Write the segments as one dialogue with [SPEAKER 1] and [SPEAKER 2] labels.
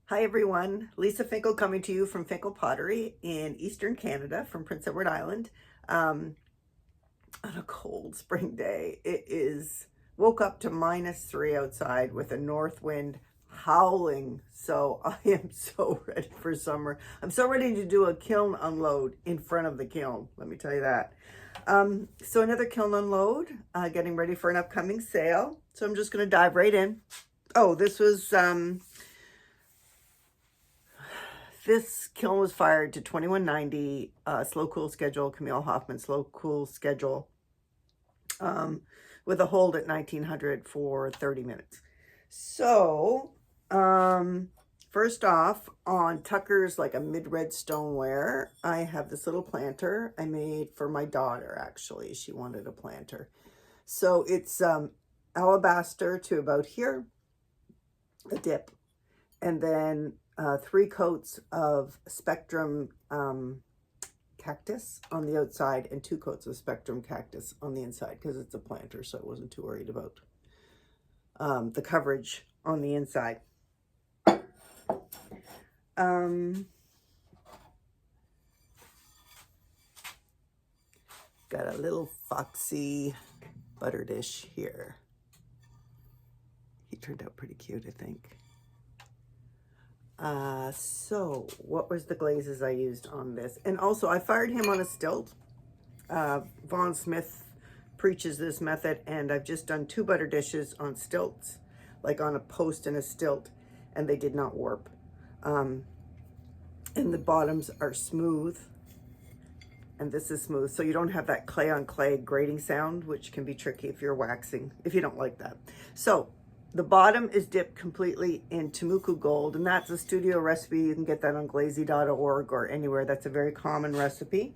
[SPEAKER 1] Hi everyone, Lisa Finkel coming to you from Finkel Pottery in Eastern Canada from Prince Edward Island. Um, on a cold spring day, woke up to -3 outside with a north wind howling. So I am so ready for summer. I'm so ready to do a kiln unload in front of the kiln, let me tell you that. So another kiln unload, getting ready for an upcoming sale. So I'm just going to dive right in. Oh, this kiln was fired to 2190 slow cool schedule, Camille Hoffman slow cool schedule, with a hold at 1900 for 30 minutes. So, first off, on Tucker's, like a mid-red stoneware, I have this little planter I made for my daughter, actually. She wanted a planter. So it's alabaster to about here, a dip, and then 3 coats of Spectrum cactus on the outside and 2 coats of Spectrum cactus on the inside, because it's a planter, so I wasn't too worried about the coverage on the inside. Got a little foxy butter dish here. He turned out pretty cute, I think. So what was the glazes I used on this? And also I fired him on a stilt. Vaughn Smith preaches this method, and I've just done 2 butter dishes on stilts, like on a post and a stilt, and they did not warp. And the bottoms are smooth, and this is smooth, so you don't have that clay on clay grating sound, which can be tricky if you're waxing, if you don't like that. So the bottom is dipped completely in Temuco Gold, and that's a studio recipe. You can get that on glazy.org or anywhere. That's a very common recipe.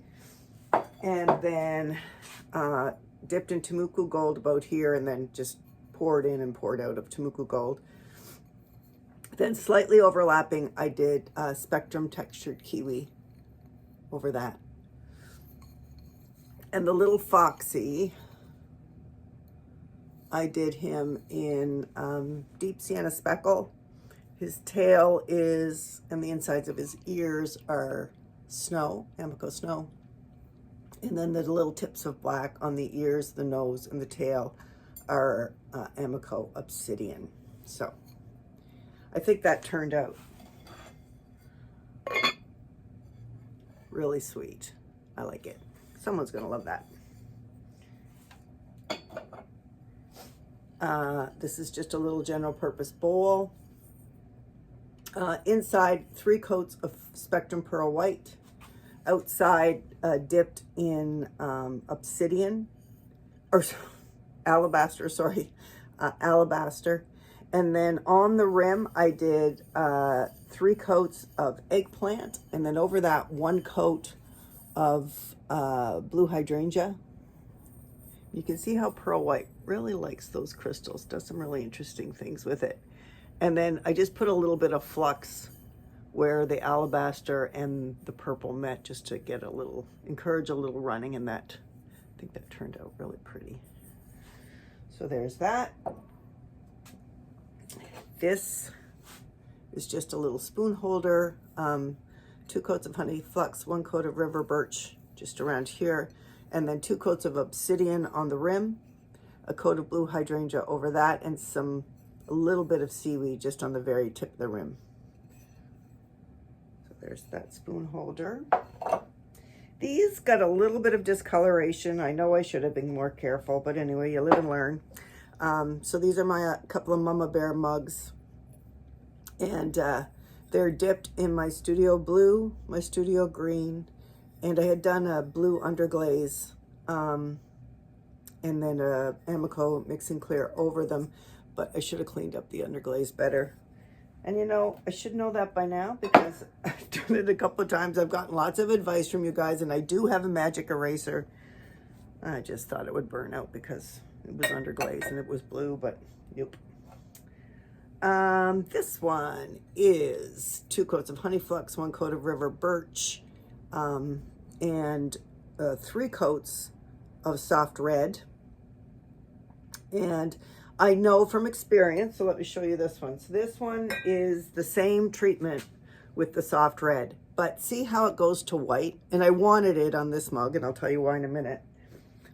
[SPEAKER 1] And then dipped in Temuco Gold about here, and then just poured in and poured out of Temuco Gold. Then slightly overlapping, I did Spectrum textured kiwi over that. And the little foxy, I did him in deep sienna speckle. His tail is, and the insides of his ears are snow, Amico snow. And then the little tips of black on the ears, the nose, and the tail are Amico obsidian. So I think that turned out really sweet. I like it. Someone's gonna love that. This is just a little general purpose bowl. Inside, 3 coats of Spectrum Pearl White. Outside, dipped in obsidian, or alabaster, sorry, alabaster. And then on the rim, I did 3 coats of eggplant, and then over that, 1 coat of blue hydrangea. You can see how Pearl White really likes those crystals, does some really interesting things with it. And then I just put a little bit of flux where the alabaster and the purple met, just to get a little, encourage a little running, and that, I think that turned out really pretty. So there's that. This is just a little spoon holder, 2 coats of honey flux, 1 coat of river birch just around here, and then 2 coats of obsidian on the rim, a coat of blue hydrangea over that, and a little bit of seaweed just on the very tip of the rim. So there's that spoon holder. These got a little bit of discoloration. I know I should have been more careful, but anyway, you live and learn. So these are my couple of Mama Bear mugs, and they're dipped in my studio blue, my studio green, and I had done a blue underglaze, and then a Amico mixing clear over them, but I should have cleaned up the underglaze better. And you know, I should know that by now, because I've done it a couple of times. I've gotten lots of advice from you guys, and I do have a magic eraser. I just thought it would burn out because it was underglaze and it was blue, but nope. This one is 2 coats of honey flux, 1 coat of river birch, and 3 coats of soft red. And I know from experience, so let me show you this one. So this one is the same treatment with the soft red, but see how it goes to white? And I wanted it on this mug, and I'll tell you why in a minute.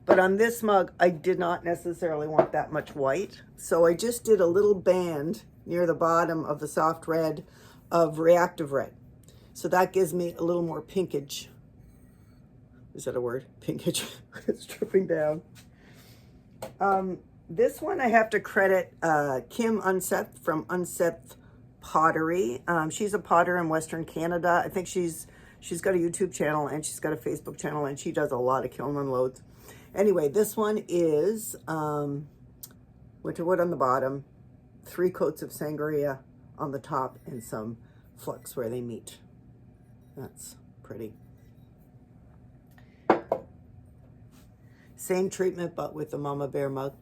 [SPEAKER 1] But on this mug, I did not necessarily want that much white. So I just did a little band near the bottom of the soft red of reactive red. So that gives me a little more pinkage. Is that a word? Pinkage. It's dripping down. This one I have to credit Kim Unseth from Unseth Pottery. She's a potter in Western Canada. I think she's got a YouTube channel and she's got a Facebook channel, and she does a lot of kiln unloads. Anyway, this one is winter wood on the bottom, 3 coats of sangria on the top, and some flux where they meet. That's pretty. Same treatment, but with the Mama Bear mug.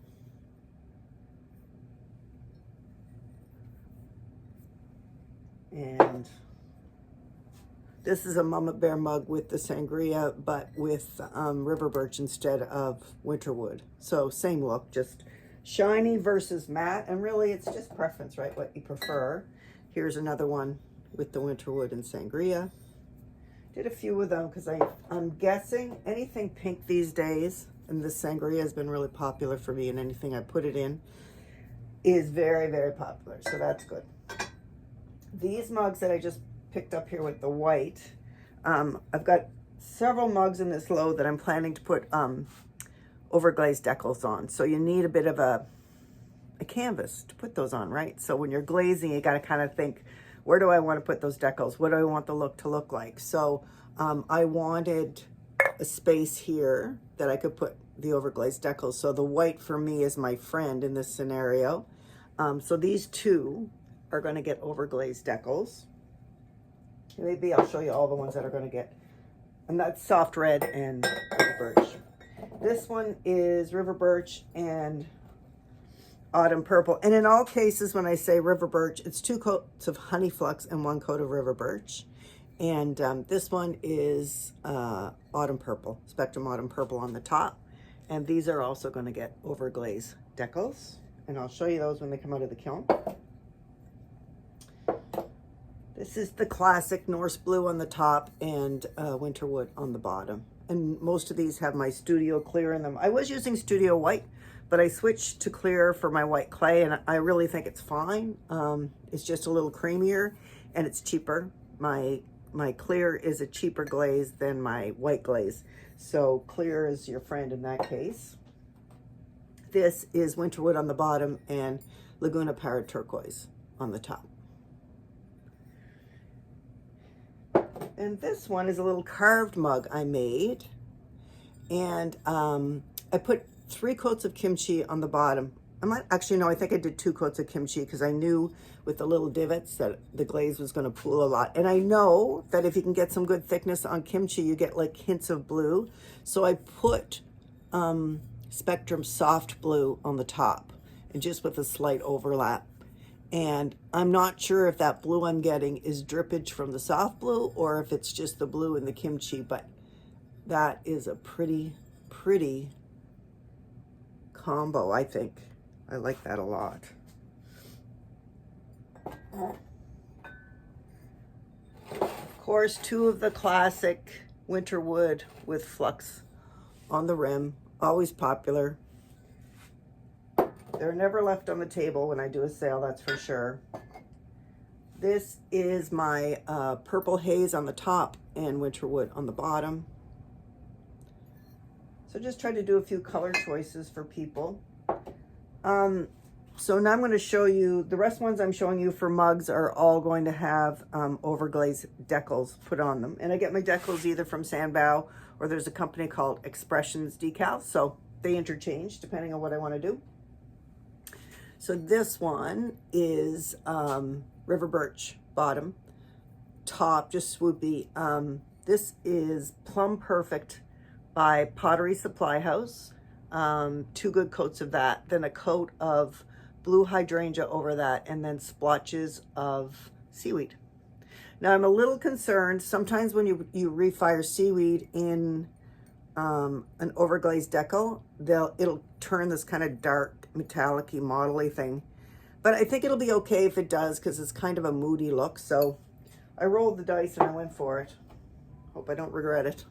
[SPEAKER 1] And this is a Mama Bear mug with the sangria, but with river birch instead of winter wood. So same look, just shiny versus matte. And really, it's just preference, right? What you prefer. Here's another one with the winter wood and sangria. Did a few of them because I'm guessing anything pink these days, and this sangria has been really popular for me, and anything I put it in is very, very popular. So that's good. These mugs that I just picked up here with the white, I've got several mugs in this load that I'm planning to put overglazed decals on. So you need a bit of a canvas to put those on, right? So when you're glazing, you got to kind of think, where do I want to put those decals? What do I want the look to look like? So I wanted a space here that I could put the overglazed decals. So the white for me is my friend in this scenario. So these two are going to get overglazed decals. Maybe I'll show you all the ones that are going to get, and that's soft red and river birch. This one is river birch and autumn purple. And in all cases, when I say river birch, it's 2 coats of honey flux and 1 coat of river birch. And this one is autumn purple, Spectrum Autumn Purple on the top. And these are also going to get overglaze decals. And I'll show you those when they come out of the kiln. This is the classic Norse blue on the top and winter wood on the bottom. And most of these have my Studio Clear in them. I was using Studio White, but I switched to clear for my white clay, and I really think it's fine. It's just a little creamier and it's cheaper. My clear is a cheaper glaze than my white glaze. So clear is your friend in that case. This is winter wood on the bottom and Laguna Parra turquoise on the top. And this one is a little carved mug I made. And I put 3 coats of kimchi on the bottom. I think I did 2 coats of kimchi because I knew with the little divots that the glaze was going to pool a lot. And I know that if you can get some good thickness on kimchi, you get like hints of blue. So I put Spectrum Soft Blue on the top, and just with a slight overlap. And I'm not sure if that blue I'm getting is drippage from the soft blue or if it's just the blue in the kimchi, but that is a pretty combo, I think. I like that a lot. Of course, 2 of the classic winter wood with flux on the rim, always popular. They're never left on the table when I do a sale, that's for sure. This is my purple haze on the top and winter wood on the bottom. So just try to do a few color choices for people. So now I'm going to show you, the rest ones I'm showing you for mugs are all going to have overglazed decals put on them. And I get my decals either from Sandbow or there's a company called Expressions Decals. So they interchange depending on what I want to do. So this one is river birch bottom, top just swoopy. This is Plum Perfect by Pottery Supply House. 2 good coats of that, then a coat of blue hydrangea over that, and then splotches of seaweed. Now I'm a little concerned, sometimes when you refire seaweed in an overglazed decal, it'll turn this kind of dark metallic-y model-y thing. But I think it'll be okay if it does, because it's kind of a moody look. So I rolled the dice and I went for it. Hope I don't regret it.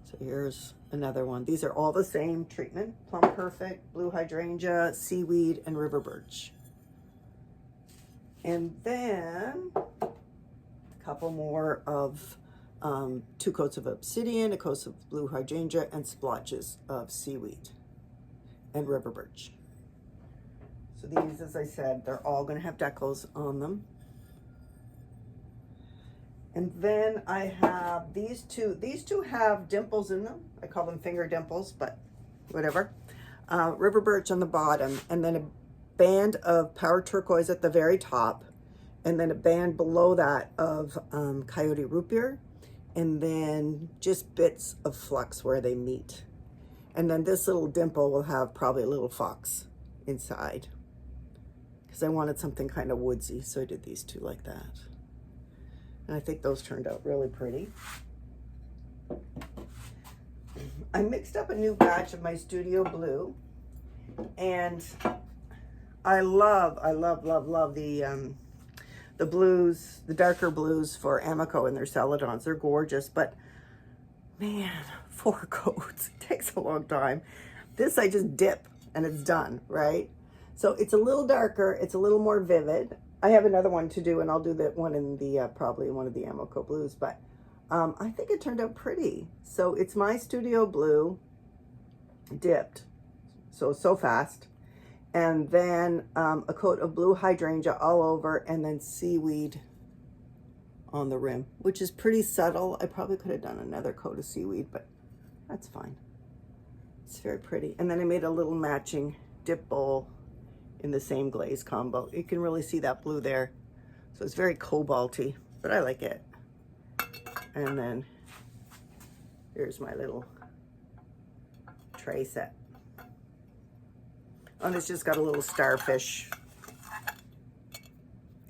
[SPEAKER 1] So here's another one. These are all the same treatment: Plum Perfect, Blue Hydrangea, Seaweed, and River Birch. And then a couple more of 2 coats of Obsidian, a coat of Blue Hydrangea, and splotches of Seaweed and River Birch. So these, as I said, they're all going to have decals on them. And then I have these two. These two have dimples in them. I call them finger dimples, but whatever. River Birch on the bottom, and then a band of Power Turquoise at the very top, and then a band below that of Coyote Root Beer, and then just bits of flux where they meet. And then this little dimple will have probably a little fox inside, because I wanted something kind of woodsy, so I did these two like that. And I think those turned out really pretty. I mixed up a new batch of my Studio Blue, and I love the blues, the darker blues for Amico and their Celadons. They're gorgeous, but man, 4 coats, it takes a long time. This I just dip and it's done, right? So it's a little darker, it's a little more vivid. I have another one to do, and I'll do that one in the, probably one of the Amico blues, but I think it turned out pretty. So it's my Studio Blue dipped, so fast. And then a coat of Blue Hydrangea all over, and then Seaweed on the rim, which is pretty subtle. I probably could have done another coat of Seaweed, but that's fine. It's very pretty. And then I made a little matching dip bowl in the same glaze combo. You can really see that blue there. So it's very cobalty, but I like it. And then here's my little tray set. And it's just got a little starfish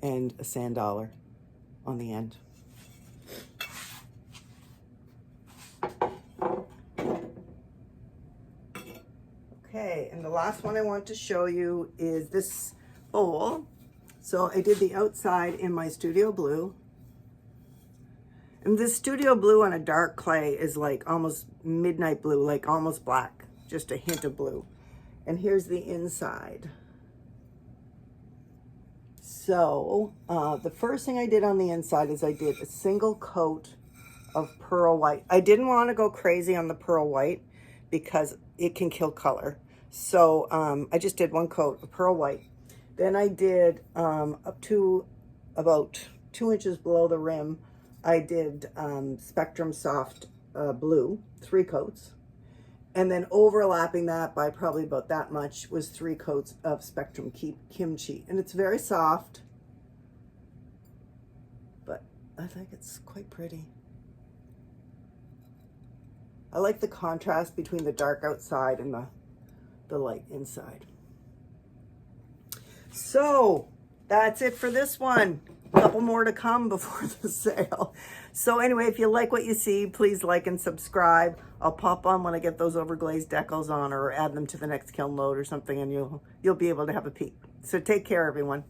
[SPEAKER 1] and a sand dollar on the end. Okay, and the last one I want to show you is this bowl. So I did the outside in my Studio Blue. And this Studio Blue on a dark clay is like almost midnight blue, like almost black, just a hint of blue. And here's the inside. So the first thing I did on the inside is I did a single coat of pearl white. I didn't want to go crazy on the pearl white because it can kill color. So I just did 1 coat of pearl white. Then I did up to about 2 inches below the rim, I did Spectrum Soft Blue, 3 coats. And then overlapping that by probably about that much was 3 coats of Spectrum Kimchi. And it's very soft, but I think it's quite pretty. I like the contrast between the dark outside and the light inside. So that's it for this one. A couple more to come before the sale. So anyway, if you like what you see, please like and subscribe. I'll pop on when I get those overglazed decals on, or add them to the next kiln load or something, and you'll be able to have a peek. So take care, everyone.